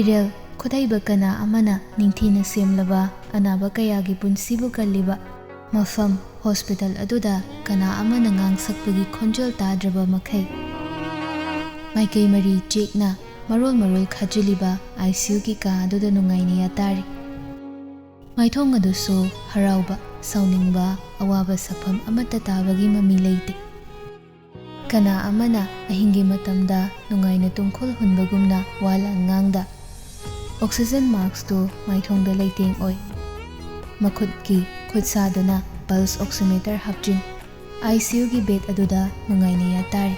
Irel Khodaiba kana amana ningthina semlaba anaba kayagi punsibu kalliba mafam hospital aduda kana amana ngang sakpagi khonjol tadraba makhai Maikai mari chekna marol khajiliba ICU ki ka aduda nungaini atari Maithong aduso harauba sauningba awaba sakpham amata tabagi mami leite Kana amana ahingi matamda nungaina tungkhol hunbagumna wala ngangda Oxygen mask to maithong da leiting oi makhut ki khutsaduna pulse oximeter hapjin ICU gi bed aduda nungaina yatari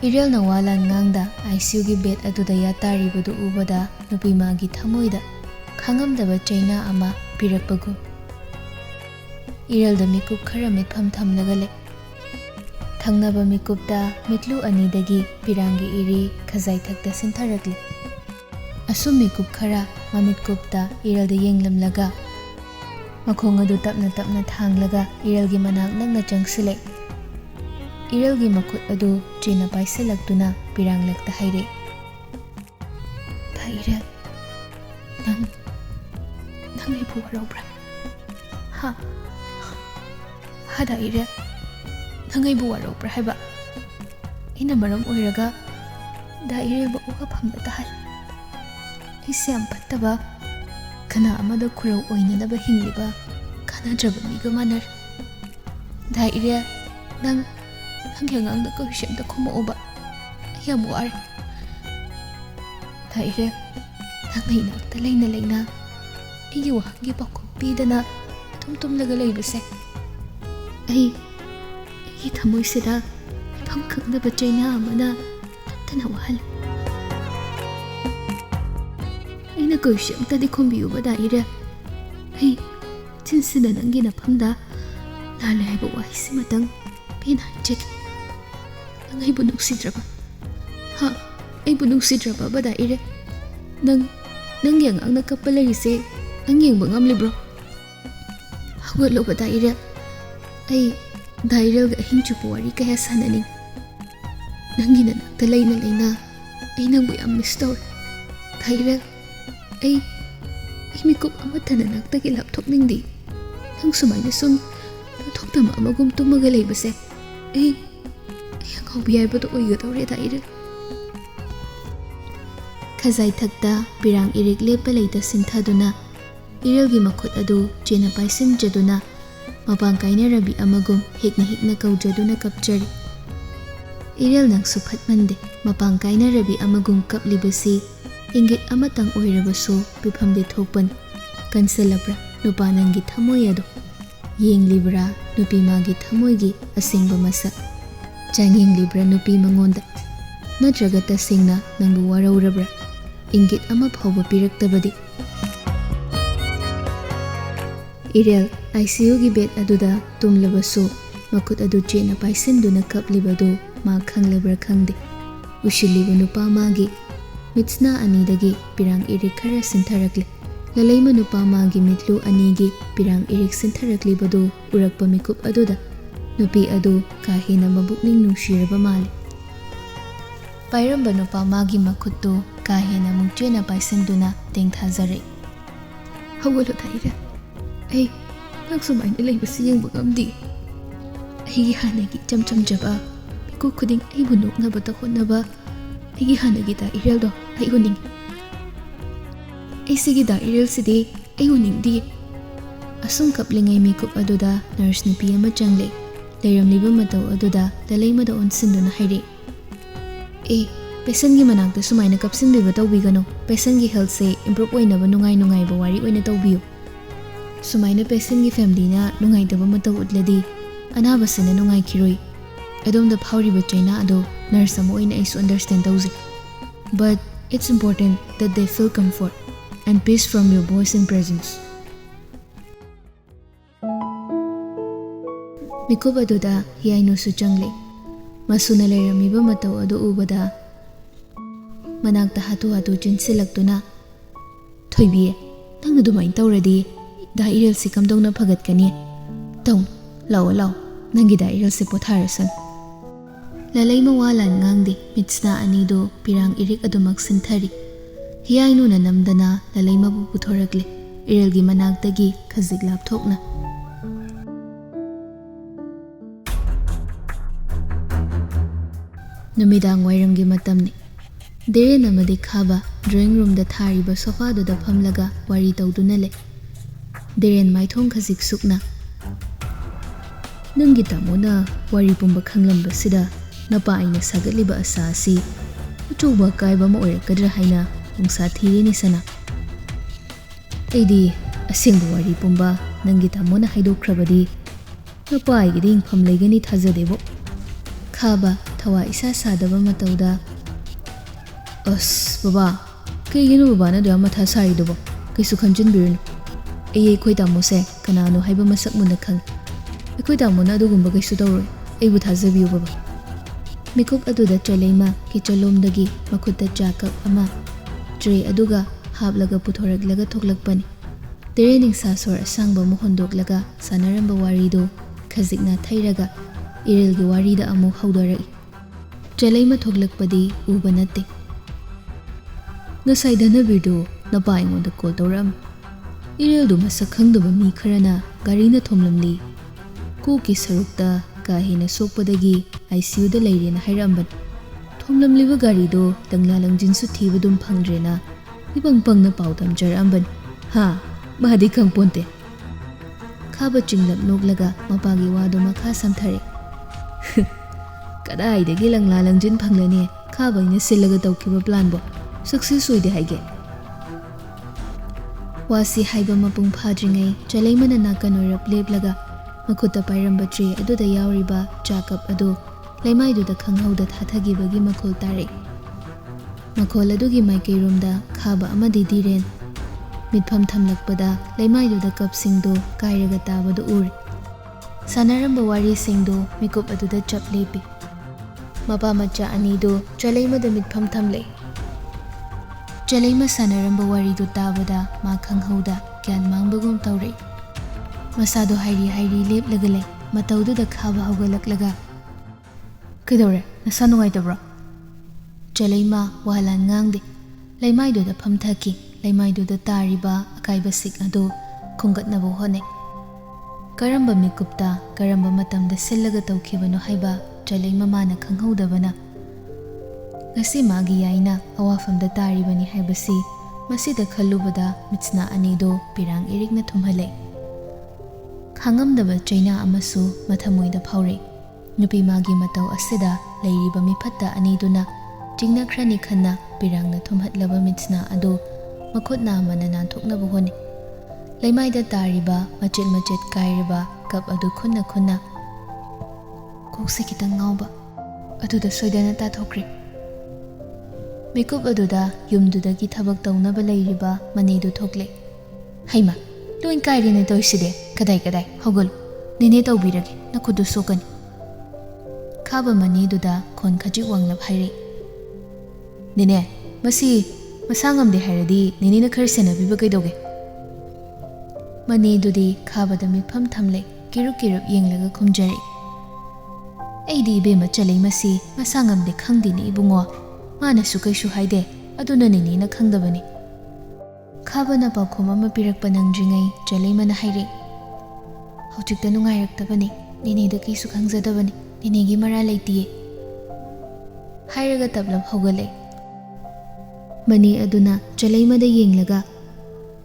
Irel na wala ngangda ICU gi bed aduda yatari budu ubada nupima gi thamoida khangamdaba chaina ama pirakpagu Irel da mikup khara mitham thamlaga le Thangnaba mikupta mitlu anidagi pirangi iri khazai thakta sintharakle Asum mikup khara mamit kupta Irel da yenglamlaga makhong adu tapna thanglaga Irel gi manak nagna changsile Irel gi makhut adu china paisalakduna piranglakta haire Ta Irel nang ibu warobra ha da Irel Nangay buwaro prahaba ina maram oiraga da Irel ba uga phamda tahal ise am pattaba kana amada khurau oina da ba hingliba kana draba miga manar da Irel nang yangang da ko shem da khoma oba yam war da Irel nang ina ta leina igi wa gi pa ko pidana tum laga leibase ai Thamoi sida pham khangda bachaina amana tana wahal ina ko shem ta di khombi ubada ire ai chinsida nangi na phamda la lai ba wai simatang pina check nangai bunuk sidraba ha ai bunuk sidraba bada ire nang yang ang nakapalay se nang yang bangam libro hagolo bada ire ai Dairel ga hinchu puwari kaya sananing Nangina nakta layna ay nang buyam mistor Dairel ay mikup amata na nakta kilaptok ning di Nang sumay na sum tutok na mamagum tumagalay base ay ang hobiyay ba to oy gatawri Dairel Kazay tagta pirang irik lepalay ta sintaduna Irel gi makut adu chena paisim jaduna Mapang kaina rabi amagum hikna kaujaduna kapjari Irel nang suphat mande mapang kaina rabi amagum kaplibasi ingit amatang oirabaso piphamde thokpan kansalabra nupa nangi thamoi adu yenglibra nupi magi thamoi gi asingba masak changinglibra nupi mangonda natraga tasingna nangbu waraurabra ingit ama phawba piraktabadi Irel ICU gi bed aduda tumlabaso makut adu chena paisinduna kaplibadu ma khanglabra khangde ushiliba nupa magi mitsna anidagi pirang irik khara sintharakle lalaima nupa magi mitlu anigi pirang irik sintharakli badu urakpa mikup aduda nupi adu kahina mabukning nungshiraba male pairamba nupa magi makuttu kahina mungchena paisinduna tengthajare hawolo thaira ai nang sumay na laybasi yung bagamdi ay gihanagi cham jaba biko kuding ay bunok na batakon na ba ay gihanagi ta Irel do ay uning ay sige da Irel sidi ay uning di asung kapling ay mikup aduda nurse ni piya machangle layram liba mataw aduda dalay madaon sindo na hayri pesan gi managda sumay na kapsin biba tawbigano pesan gi health say improve oy na ba nungay ba wari oy na tawbiyo Sumayna pesan gi family na nungay daba mataw udladi anabasa na nungay kiroi adom da phawri ba chaina ado nurse amo ina isu understand tawzi but it's important that they feel comfort and peace from your voice and presence mikuba aduda hiyaino su changle masuna layramiba mataw ado ubada managta hatu chinsilakduna thoibiye nangna dumain tawradi Da Irel si kamdong na phagat kani taw law nangi da Irel si potharasan lalai mawalan ngangdi mitsna anido pirang irik adumak sinthari. Hiyai nuna namdana lalai mabu puthorakle. Irelgi manaktagi khazig lapthokna. Numidang wairamgi matamni. Deren amadi khaba drawing room da thariba sofa do da phamlaga wari tawduna le. Deren maithong khazig sukna. Nungi tamona wari pumba khanglamba sida napa aina sagatliba asa asi uchuba kaiba ma oirakadra haina ungsa thirini sana. Aidi asingbu wari pumba nangi tamona haidokrabadi napa aigidi ingpham laigani thazadebo. Khaba thawa isa sadaba matauda as baba kaigino baba na dama matha saridobo kaisu khamjinbirnu ai khoi tamose kanano haiba masak muna khang khoi tamona adugumba kaisu tawroi aibu thazabiyu baba. Mikup aduda chalaima ki chalomdagi makhutta jakap ama tray aduga haplaga puthoraklaga thoklakpani. Terening sasor asangba mohondoklaga sanaramba warido khazigna thairaga irelgi warida amu haudarai. Chalaima thoklakpadi uba natte. Ngasai dhanabirdo napa aingonda call tawram. Ireldu masak khangdaba mi kharana garina thomlamli. Kuki sarukta kahina sokpadagi ICU da lairena hairamban. Thomlamliba garido tangla langjinsu thibadum phangdrena ibang pangna pautam jaramban. Ha mahadi khangponte. Khaba chinglap noklaga mapagi wado makha samthare. Kadaidagi langla langjin phanglani khaba ina sillaga tawkiba plan bo success oide haige. Wasi haiba mapung phadringai chalaimana nakan oirap leplaga makhuta pairamba tray aduda yauriba jakap adu laimaiduda khanghauda thathagibagi makhol tare. Makhol adugi maikeirumda khaba amadi diren mitpham thamlakpada laimaiduda kapsingdo kairaga tabadu uri. Sanaramba wari singdo mikup aduda chap lepi. Mapa macha anido chalaimada mitpham thamle. Chalaima sanaramba warido tabada ma khanghauda gyan mangbagum tawre. Masado hairi leplaga le mataududa khaba haugalak Kaidore nasa nungaitabra. Chalaima wahalan ngangde laimaiduda phamthaki laimaiduda tariba akaiba sik ado khungatnabu hone. Karamba mikupta karamba matamda sillaga tawkhibano haiba chalaima mana khanghaudabana. Ngasi magi yaina awafamda taribani haibasi masida khallubada mitsna anido pirang irikna thumhale. Khangamdaba chaina amasu mathamoida phaure. Nupi magi matau asida leiriba mifatta aniduna jingna khrani khanna pirangna thumhatlaba mitsna ado makhutna amana nanthoknabu hone. Laimaida tariba machet kairiba kap adu khunna kokse kitang ngauba aduda soidana ta thokre. Mikup aduda yumdudagi thabak tawnaba leiriba manedu thokle. Haima loin kairine toiside kadai hogol nene tawbiragi nakhudu sokani. Khaba maneduda khon khaji wanglap haire. Nene masi masangamde hairadi nene na khar senabiba kaidoge. Manedudi khabada mitpham thamle kirup yenglaga khumjari. Aidi bema chalai masi masangamde khangdini ibungo mana su kaisu haide aduna nene na khangdabani. Khabana pakhom ama pirakpa nangdringai chalai mana haire. Hojikta nungairaktabani nene da kaisu khangzadabani nene gi mara leitiye. Hairaga tablap hogale. Mani aduna chalai mada yenglaga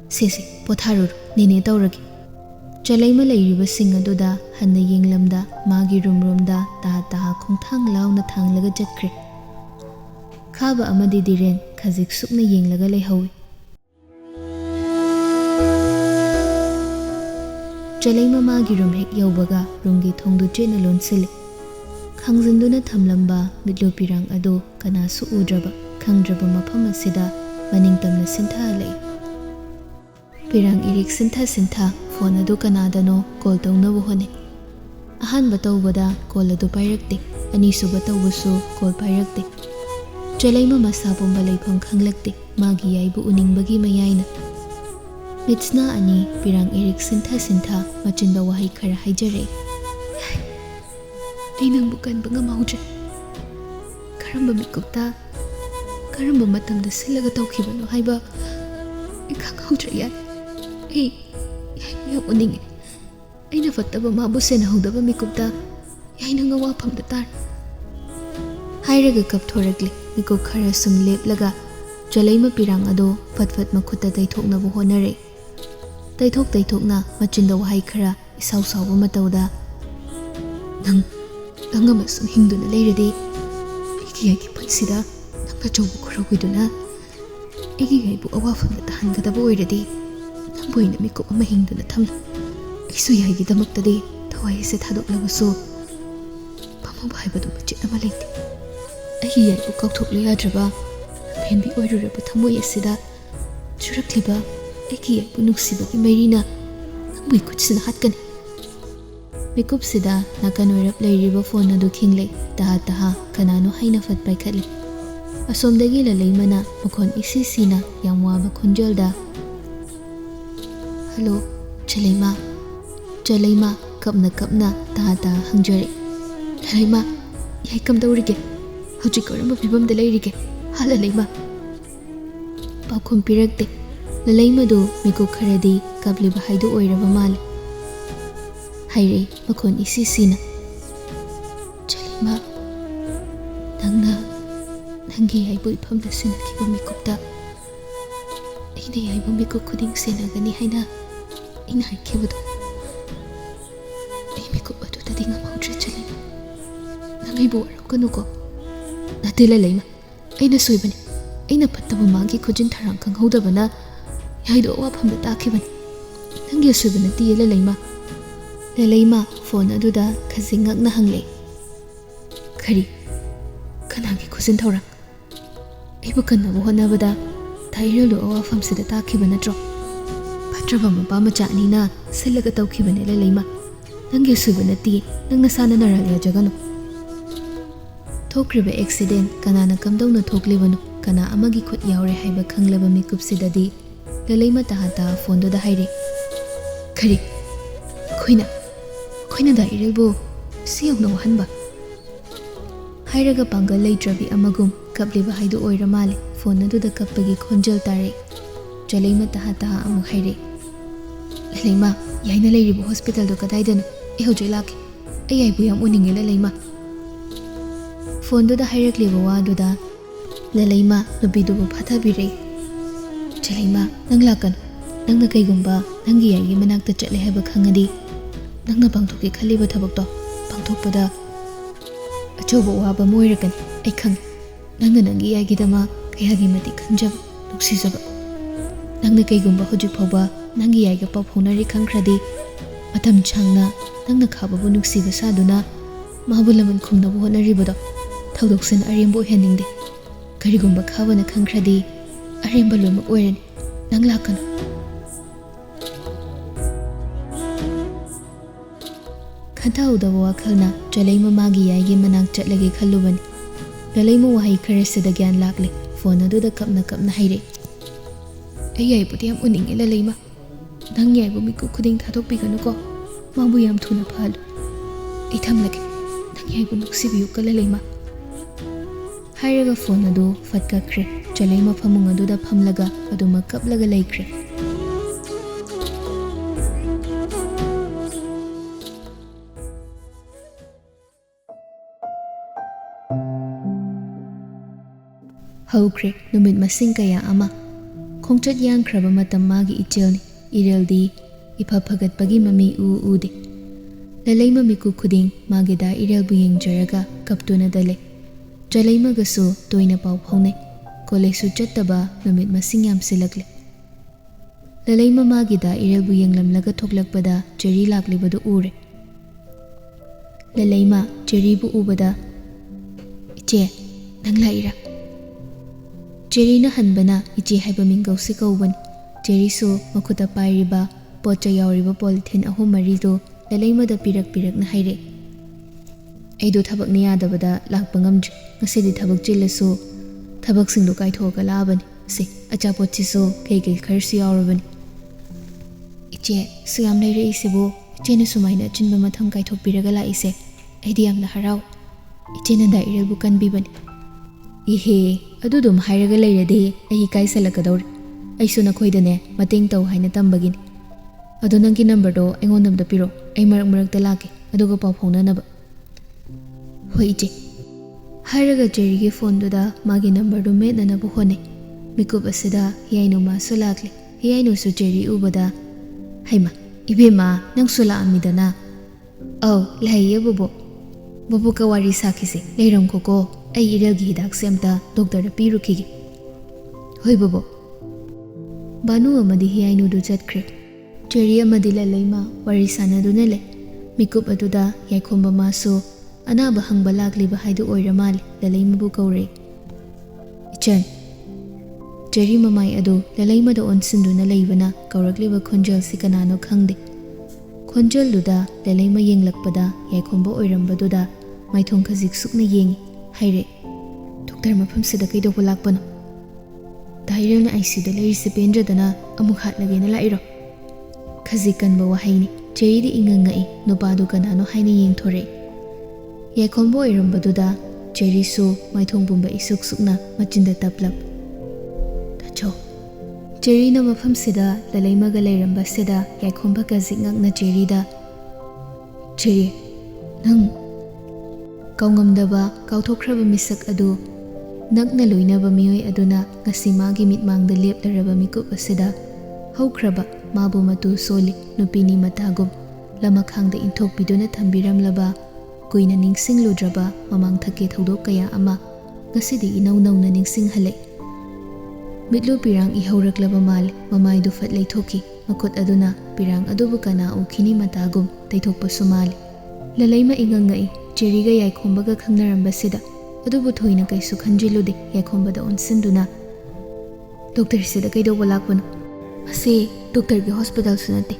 sese potharur nene tawragi. Chalaima leiriba sing aduda hanna yenglamda magi rumda ta khongthang launa thanglaga jatkre. Khaba amadi diren khazik sukna yenglaga leihawi. Chalaima magi rum hek yaubaga rumgi thongdu chena lonsile. Khangzinduna thamlamba mitlo pirang ado kanasu udraba khangdraba mafam asida maningtamna sintha lei. Pirang irik sintha phone adu kanadano call tawnabu hone. Ahanba tawbada call adu pairakte anisuba tawbusu call pairakte. Chalaima masa pumba leifam khanglakte magi yaibu uningbagi mayaina. Mitsna ani pirang irik sintha machinda wahi khara haijare. Ay nang bukan banga maudre karamba mikupta karamba matamda silaga tawkhibano haiba khanghaudra yai yai uninge aina fattaba mabu senahudaba mikupta yaina nga wafamda tar hairaga kapthorakle miko khara sum leplaga jalaima pirang ado fatfat makhutta taithoknabu honare taithokna machinda wahai khara isau sauba matauda nang amasung hingduna leiradi igi punsida nangna chawbu khorogiduna igi gaibu awafamda tahangadaba oiradi nangboina mikup ama hingduna thamna isu yaigi damaktadi thawai ase thadoklabasu pamuba haibadu machit ama leite agi yaibu kaukthokle yadraba lamhenbi oiruraba thamoi asida churakliba agi yaibu nuksibagi mairina nangbui kutsina hatkani mikup sida nakan oirap leiriba phone adu khingle taha kanano haina fat paikhatli asomdagi lalaimana mukhon isisina yamwaba khunjalda hello chalaima kapna taha hangjare lalaima yai kam dawrige hojik karamba fibamda leirige hala laima pakhum pirakte lalaima do mikup kharadi kabliba haidu oiraba male haire makhon isisina chalima nangi yaibu ipamda sinakiba mikupta aina yaibu mikup khuding senagani haina ina haikibadu ai mikup adudadi ngamhaudre chalima nangaibu waraukanuko nate lalaima aina soibani aina fattaba magi khujin tharang khanghaudabana yaido awafamda takibani nangi soibana tiye lalaima phone aduda khazingakna hangle khari kanagi khujin thorang aibu kannabu honabada thairalo awafamsida takiba natro patraba mapa machanina silaga tawkhibane lalaima nangi soibana ti nangna sana naralya jagano thokriba accident kanana kamdawna thoklibano kana amagi khut yaure haiba khanglaba mikupsidadi lalaima taha phone do da haire khari khoina da irelbo siyawna wahanba hairaga pangal leitrabi amagum kapliba haidu oira male phone adu da kappagi khonjal tare jalaima taha amu haire lalaima yaina leiribo hospital do kadaidano e hojai laki ayai bu yam uninge lalaima phone do da hairakliba wa do da lalaima nubidu bu phathabire jalaima nang lakan nangna kaigumba nangi yagi manakta chatle haiba khangadi nangna pangthoki khaliba thabakto pangthokpada achoba waba moirakan ai khang nangna nangi yagi dama kayagi mati khanjab nuksijaba nangna kaigumba hojik phawba nangi yagi paw phonari khangkhradi matam changna nangna khababu nuksiba saduna mahbulaman khumnabu honaribado thawdoksin arembo heningde karigumba khabana khangkhradi aremba lomak oirani nang lakano khanthaudaba wakhalna chalaima magi yaigi manak chatlage khallubani lalaima wahai kharesida gyan lakle phone aduda kapna haire ayai pudi am uninge lalaima nang yaibu miku khuding thadokpiganu mabu yam thuna phalu ithamlage nang yaibu nuksibiyu lalaima hairaga phone adu fatkakre chalaima phamung aduda phamlaga aduma kaplaga laikre haukhre numit masing kaya ama khongchat yangkhraba matam magi ichelni ireldi ipa phagatpagi mami ude lalaima miku khuding magi da irelbu yengjaraga kaptuna dale chalaima gasu toina paw phone kolesu chattaba numit masing yam silakle lalaima magi da irelbu yenglamlaga thoklakpada cheri laklibadu ure lalaima cheri bu ubada iche nanglaira cheri na hanbana ichi haiba mingausi kaubani cheri so makhuta pairiba pocha yauriba polythene ahum mari do lalaima da pirak na haire aido thabak ni yadabada lakpa ngamdri ngasidi thabak chillasu thabak singdu kaithoga labani se achapot chiso kai kharsi yaurabani iche suyam leire isibo iche na sumaina chinba matham kaithok piraga la ise aidi amna harau iche na dairel bu kanbibani Ihe, adudum hairaga leiradi ahi kaisalakadori. Aisu nakhoidane mateng tau haina tambagini. Ado nangki number do aingonamda piro. Ai marak lake aduga pau phonanaba. Hoi iche. Hairaga Jerry gi phone duda magi number do mednanabu hone. Mikup asida hiyainu masu lakle. Hiyainu su Jerry ubada. Haima, ibema nang sula amidana. Aw, lahaiye bobo. Bobo ka wari sakise leiram koko. Ai irelgi hidak semta doctor da pirukigi. Hoi bobo. Banu amadi hiyainu du chatkre. Jerry amadi lalaima wari sanaduna le. Mikup aduda yaikhomba masu anaba hangba lakliba haidu oiramali lalaima bu kaure. Ichan. Jerry mamai adu lalaima da onsinduna leibana kaurakliba khonjal si kanano khangde. Khonjal duda lalaima yenglakpada yaikhomba oiramba duda maithong khajik sukna yengi. Haire, Dr. Mafam sida kaido lakpano. Dahiril na ICU da lairi sipendra dana amuk hatlagay na lairo. Kazikan ba wahaini, Jerry di ingangai no padu kanano haini yeng thore. Yaikhombo iramba duda, Jerry su maithong bumba isuk sukna machinda taplap. Tacho. Jerry na mafam sida lalay magalayiramba sida yaikhomba kazik ngak na Jerry da. Jerry, nang kaungamdaba kauthokraba misak adu nakna loinaba miyoi aduna ngasi magi mitmangda leplaraba mikup asida haukraba mabu matu soli nupini matagum lamakhangda inthokpiduna thambiramlaba kuina ningsingludraba mamang thake thodok kaya ama ngasidi inaw-nawna ningsinghalai mitlu pirang ihawraklaba mal mamai du fatlay thoki makut aduna pirang adubu kana ukhini matagum taithokpa sumali lalaima ingangai Jerry ga yaikhomba ga khangnaramba sida adubu thoina kaisu khanjilude yaikhomba da onsinduna doctor sida kaido lakpano ase doctor ge hospital sunate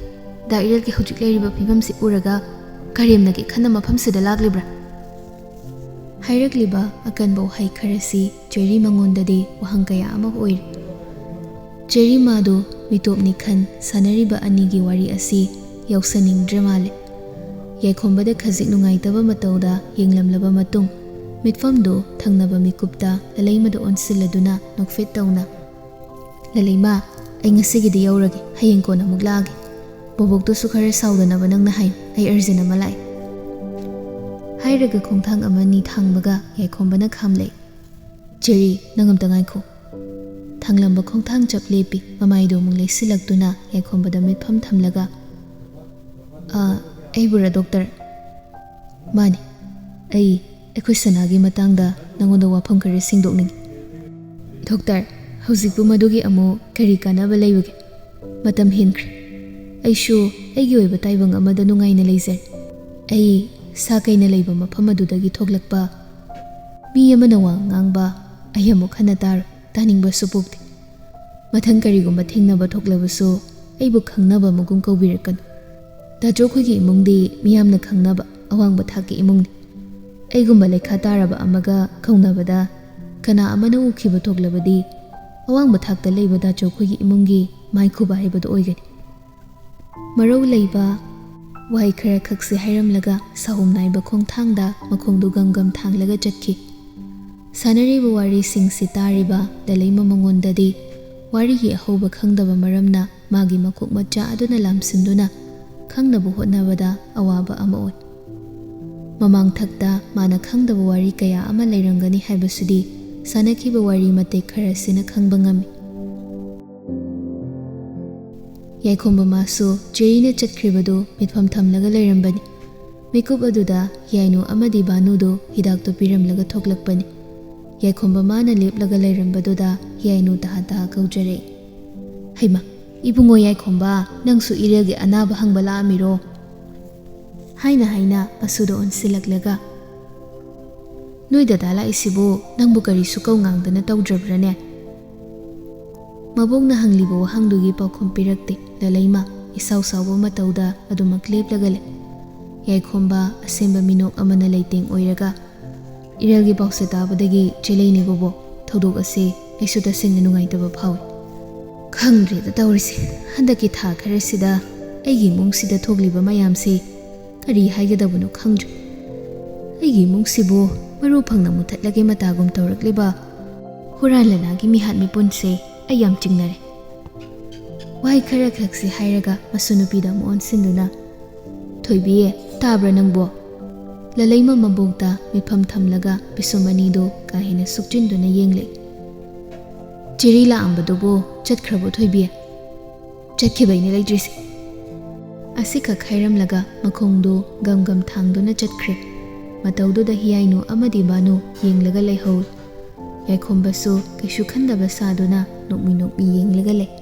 dairel ge hojik leiriba phibam si uraga karemna ge khana mafam sida laklibra hairakliba akan bo hai kharasi Jerry mangonda de wahang kaya ama oir Jerry madu mitopni khan sanariba ani gi wari asi yausaning dramale yaikhomba da khazik nungaitaba matauda yenglamlaba matung mitfamdo thangnaba mikupta lalaima da onsiladuna nokfet tauna lalaima ai ngasigi de yaurage hayeng kona muglage bobok to sukhara saudanaba nangna hay ai arjina malai hairaga khongthang amani thangbaga yaikhomba na khamlei Jerry nangamta ngaikho thanglamba khongthang chaplepi mamaido munglei silaktuna yaikhomba da mitfam thamlaga Ai bura doctor mani ai sanagi matangda nangonda wafam kare singdokning doctor hausikbu madugi amo kari kanaba leibage matam hinkre aishu aigi oiba taibang amada nungaina leizar ai sakaina leiba mafam adudagi thoklakpa mi amana wa ngangba ai amo khana tar taningba supukti mathang karigumba thingnaba thoklabasu aibu khangnaba mugum kaubirakan Dajo khoi imungdi miyamna khangnaba awangba thaki imungni aigumba lekha taraba amaga khaunabada kana amana ukhiba thoklabadi awangba thakta leiba dajo khoi imungi maikhuba haibadu oigani marau leiba wai khara khakse hairamlaga sahum naiba khongthangda makhongdu gangam thanglaga chatki sanariba wari singsi tariba dalaima mangondadi wari hi ahoba khangdaba maramna magi makuk macha aduna lamsinduna khangnabu hotnabada awaba ama oi mamang thakta mana khangdaba wari kaya ama leirangani haibasudi sanakhiba wari mate khara sina khangba ngami yaikhomba masu Jerry na chatkribadu mitfam thamlaga leirambani mikup aduda yainu amadi banudo hidak to piramlaga thoklakpani yaikhomba mana leplaga leirambaduda yainu taha kaujare haima ibungo yaikhomba nangsu irege anaba hangbala amiro haina asudo onsilaklaga noida dala isibu nangbu kari sukau ngangdana tawdrabrane mabongna hanglibo hangdugi pakhom pirakte lalaima isau sawo matauda adumak leplagale yaikhomba asemba minok amana leiteng oiraga irelgi pause tabadagi cheleine bobo thodok ase aisu tasengna nungaitaba phawi khangre da tawrisi handaki tha kharesida aigi mungsida thogliba mayamse kari haigadabuno khangju aigi mungsibu maru phangna muthatlage matagum tawrakliba ꯍꯨꯔꯥꯟꯂꯅꯥꯒꯤ ꯃꯤꯍꯥꯠ ꯃꯤꯄꯨꯟꯁꯦ ꯑꯩ ꯌꯥꯝ ꯆꯤꯡꯅꯔꯦ꯫ ꯋꯥꯍꯩ ꯈꯔ ꯈꯛꯁꯤ ꯍꯥꯏꯔꯒ ꯃꯁꯨ ꯅꯨꯄꯤꯗ ꯑꯃꯨꯛ ꯑꯣꯟꯁꯤꯟꯗꯨꯅ ꯊꯣꯏꯕꯤꯌꯦ ꯇꯥꯕ꯭ꯔꯥ ꯅꯪꯕꯣ? ꯂꯂꯩꯃ ꯃꯕꯣꯛꯇ ꯃꯤꯐꯝ ꯊꯝꯂꯒ ꯄꯤꯁꯨꯝ ꯑꯅꯤꯗꯨ ꯀꯥ ꯍꯦꯟꯅ ꯁꯨꯛꯆꯤꯟꯗꯨꯅ ꯌꯦꯡꯂꯦ꯫ ꯆꯦꯔꯤ ꯂꯥꯛꯑꯝꯕꯗꯨꯕꯨ ꯆꯠꯈ꯭ꯔꯕꯣ ꯊꯣꯏꯕꯤ? ꯆꯠꯈꯤꯕꯩꯅꯦ ꯂꯩꯇ꯭ꯔꯤꯁꯦ꯫ ꯑꯁꯤꯈꯛ ꯍꯥꯏꯔꯝꯂꯒ ꯃꯈꯣꯡꯗꯨ ꯒꯝ ꯒꯝ ꯊꯥꯡꯗꯨꯅ ꯆꯠꯈ꯭ꯔꯦ꯫ ꯃꯇꯧꯗꯨꯗ ꯍꯤꯌꯥꯏꯅꯨ ꯑꯃꯗꯤ ꯕꯥꯅꯨ ꯌꯦꯡꯂꯒ ꯂꯩꯍꯧꯏ꯫ ꯌꯥꯏꯈꯣꯝꯕꯁꯨ ꯀꯩꯁꯨ ꯈꯟꯗꯕ ꯁꯥꯗꯨꯅ ꯅꯣꯛꯃꯤ ꯅꯣꯛꯃꯤ ꯌꯦꯡꯂꯒ ꯂꯩ꯫